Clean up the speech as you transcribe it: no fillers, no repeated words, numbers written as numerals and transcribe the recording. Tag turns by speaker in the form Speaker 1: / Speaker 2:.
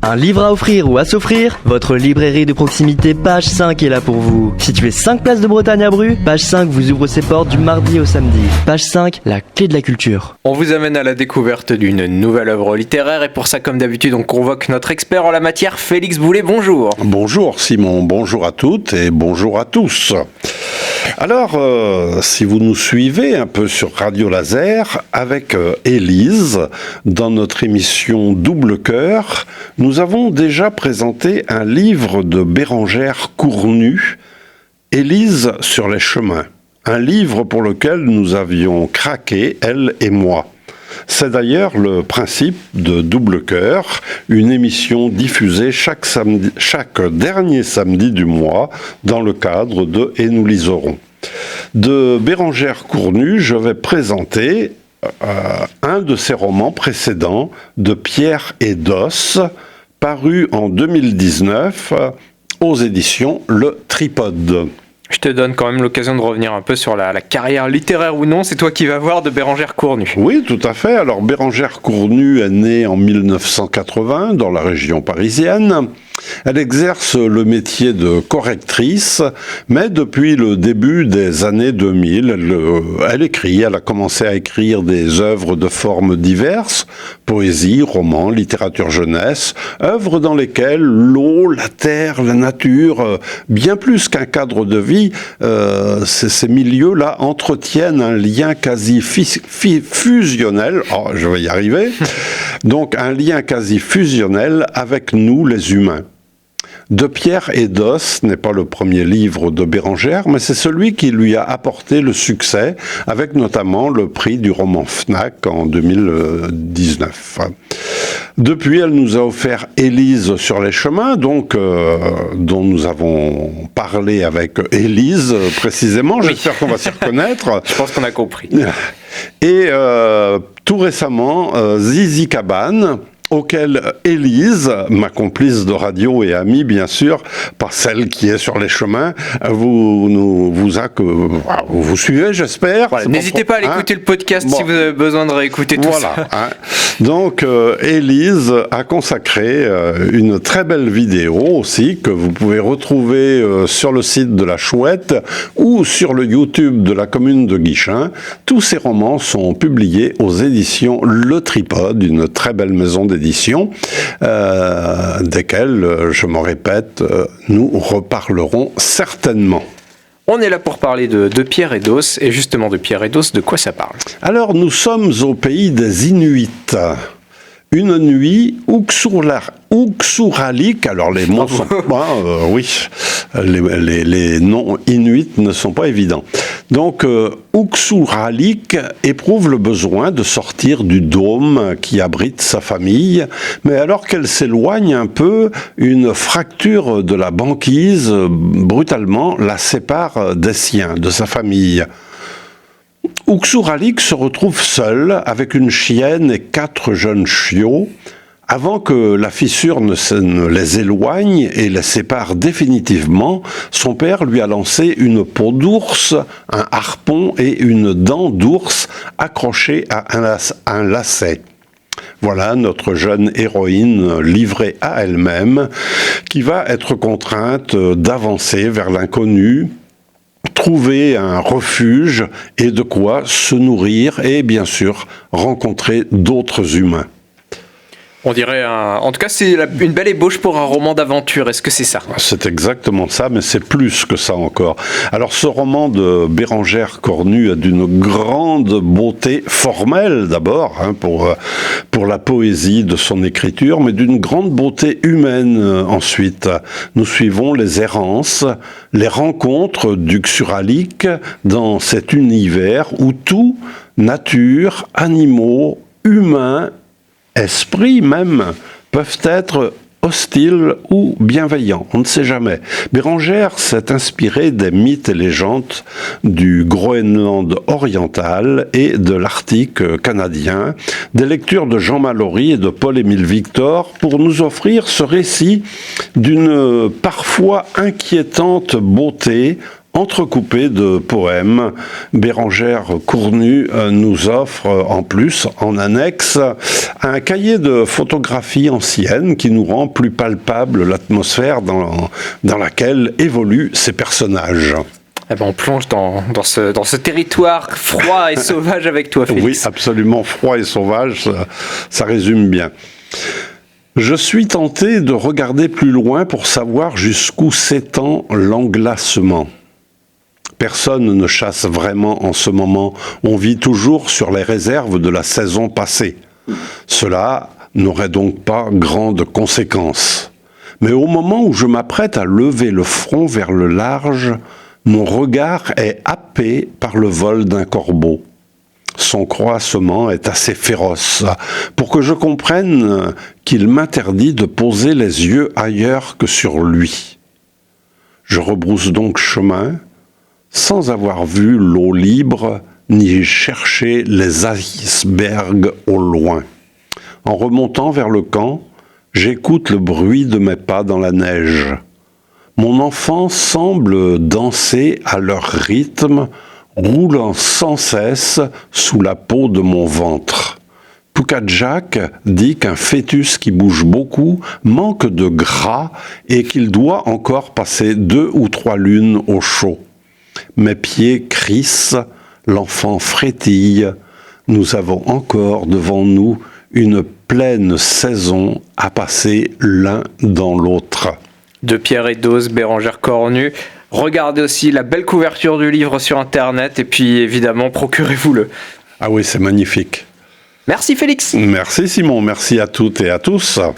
Speaker 1: Un livre à offrir ou à s'offrir? Votre librairie de proximité Page 5 est là pour vous. Située 5 places de Bretagne à Bru, Page 5 vous ouvre ses portes du mardi au samedi. Page 5, la clé de la culture.
Speaker 2: On vous amène à la découverte d'une nouvelle œuvre littéraire et pour ça, comme d'habitude, on convoque notre expert en la matière, Félix Boulet. Bonjour.
Speaker 3: Bonjour Simon, bonjour à toutes et bonjour à tous. Alors, si vous nous suivez un peu sur Radio Laser, avec Élise, dans notre émission Double Cœur, nous avons déjà présenté un livre de Bérengère Cournu, Élise sur les chemins. Un livre pour lequel nous avions craqué, elle et moi. C'est d'ailleurs le principe de Double Cœur, une émission diffusée chaque dernier samedi du mois dans le cadre de Et nous liserons. De Bérengère Cournu, je vais présenter un de ses romans précédents, de Pierre et d'Os, paru en 2019 aux éditions Le Tripode.
Speaker 2: Je te donne quand même l'occasion de revenir un peu sur la carrière littéraire ou non. C'est toi qui vas voir de Bérengère Cournu.
Speaker 3: Oui, tout à fait. Alors, Bérengère Cournu est née en 1980 dans la région parisienne. Elle exerce le métier de correctrice, mais depuis le début des années 2000, elle a commencé à écrire des œuvres de formes diverses, poésie, romans, littérature jeunesse, œuvres dans lesquelles l'eau, la terre, la nature, bien plus qu'un cadre de vie, ces milieux-là entretiennent un lien quasi fusionnel, je vais y arriver, donc un lien quasi fusionnel avec nous les humains. De Pierre et d'Os n'est pas le premier livre de Bérengère, mais c'est celui qui lui a apporté le succès, avec notamment le prix du roman Fnac en 2019. Depuis, elle nous a offert Élise sur les chemins, dont nous avons parlé avec Élise précisément.
Speaker 2: Oui.
Speaker 3: J'espère qu'on va s'y reconnaître.
Speaker 2: Je pense qu'on a compris.
Speaker 3: Et tout récemment, Zizi Cabane, auquel Élise, ma complice de radio et amie bien sûr, pas celle qui est sur les chemins, vous suivez, j'espère.
Speaker 2: Voilà, n'hésitez pas à aller écouter le podcast si vous avez besoin de réécouter tout ça.
Speaker 3: Donc Élise a consacré une très belle vidéo aussi que vous pouvez retrouver sur le site de La Chouette ou sur le YouTube de la commune de Guichen. Tous ces romans sont publiés aux éditions Le Tripode, une très belle maison d'édition, desquelles, je me répète, nous reparlerons certainement.
Speaker 2: On est là pour parler de Pierre et d'Os, et justement de Pierre et d'Os, de quoi ça parle?
Speaker 3: Alors, nous sommes au pays des Inuits. Une nuit, Uksuralik, alors les mots sont pas, les noms inuits ne sont pas évidents. Donc, Uksuralik éprouve le besoin de sortir du dôme qui abrite sa famille, mais alors qu'elle s'éloigne un peu, une fracture de la banquise, brutalement, la sépare des siens, de sa famille. Uksuralik se retrouve seul avec une chienne et 4 jeunes chiots avant que la fissure ne les éloigne et les sépare définitivement. Son père lui a lancé une peau d'ours, un harpon et une dent d'ours accrochée à un lacet. Voilà notre jeune héroïne livrée à elle-même qui va être contrainte d'avancer vers l'inconnu, trouver un refuge et de quoi se nourrir et bien sûr rencontrer d'autres humains.
Speaker 2: On dirait, en tout cas, c'est une belle ébauche pour un roman d'aventure. Est-ce que c'est ça?
Speaker 3: C'est exactement ça, mais c'est plus que ça encore. Alors, ce roman de Bérengère Cournu est d'une grande beauté formelle, d'abord, pour la poésie de son écriture, mais d'une grande beauté humaine, ensuite. Nous suivons les errances, les rencontres d'Uksuralik dans cet univers où tout, nature, animaux, humains, esprits même, peuvent être hostiles ou bienveillants, on ne sait jamais. Bérengère s'est inspirée des mythes et légendes du Groenland oriental et de l'Arctique canadien, des lectures de Jean Mallory et de Paul-Émile Victor pour nous offrir ce récit d'une parfois inquiétante beauté entrecoupé de poèmes. Bérengère Cournu nous offre en plus, en annexe, un cahier de photographies anciennes qui nous rend plus palpable l'atmosphère dans laquelle évoluent ces personnages.
Speaker 2: Eh ben on plonge dans ce territoire froid et sauvage avec toi, Félix.
Speaker 3: Oui, absolument froid et sauvage, ça résume bien. Je suis tenté de regarder plus loin pour savoir jusqu'où s'étend l'englacement. Personne ne chasse vraiment en ce moment. On vit toujours sur les réserves de la saison passée. Cela n'aurait donc pas grande conséquence. Mais au moment où je m'apprête à lever le front vers le large, mon regard est happé par le vol d'un corbeau. Son croassement est assez féroce pour que je comprenne qu'il m'interdit de poser les yeux ailleurs que sur lui. Je rebrousse donc chemin, sans avoir vu l'eau libre ni chercher les icebergs au loin. En remontant vers le camp, j'écoute le bruit de mes pas dans la neige. Mon enfant semble danser à leur rythme, roulant sans cesse sous la peau de mon ventre. Pukadjak dit qu'un fœtus qui bouge beaucoup manque de gras et qu'il doit encore passer 2 ou 3 lunes au chaud. Mes pieds crissent, l'enfant frétille. Nous avons encore devant nous une pleine saison à passer l'un dans l'autre.
Speaker 2: De Pierre Eydose, Bérengère Cornu. Regardez aussi la belle couverture du livre sur Internet et puis évidemment, procurez-vous-le.
Speaker 3: Ah oui, c'est magnifique.
Speaker 2: Merci Félix.
Speaker 3: Merci Simon, merci à toutes et à tous.